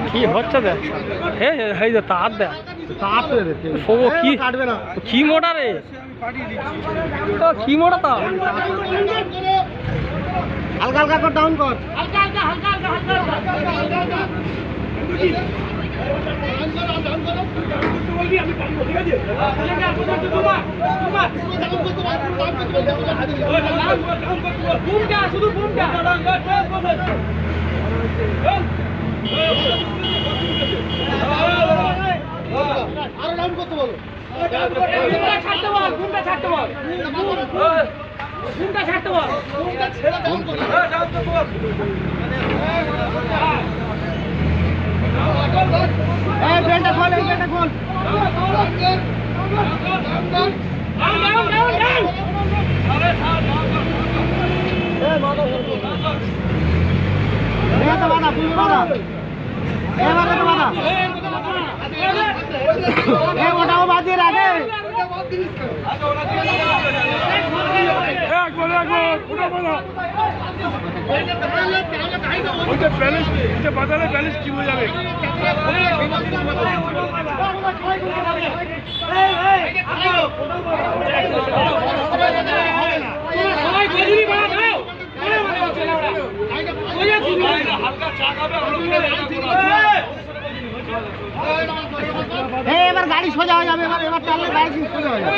কি হচ্ছে দেখ হে এই যে তার দেখ ও কি কাটবে না কি মোটা রে কি মোটা তা হালকা হালকা কর ডাউন কর আরো ডাউন করতে বলো ছাড়তে বল ঘুমটা ছাড়তে বল ঘুমটা ছাড়তে বল ঘুমটা ছেড়ে ডাউন করতে বল এই বেলটা খোল এই বেলটা খোল আরে এই মাথা বাধা পুরো বাধা এই মাথা বাধা এই ওটাও বাজিয়ে রাখে বাজারে ব্যালেন্স কি হয়ে যাবে এবার গাড়ি সোজা হয়ে যাবে এবার টানলে গাড়ি সোজা হয়ে যাবে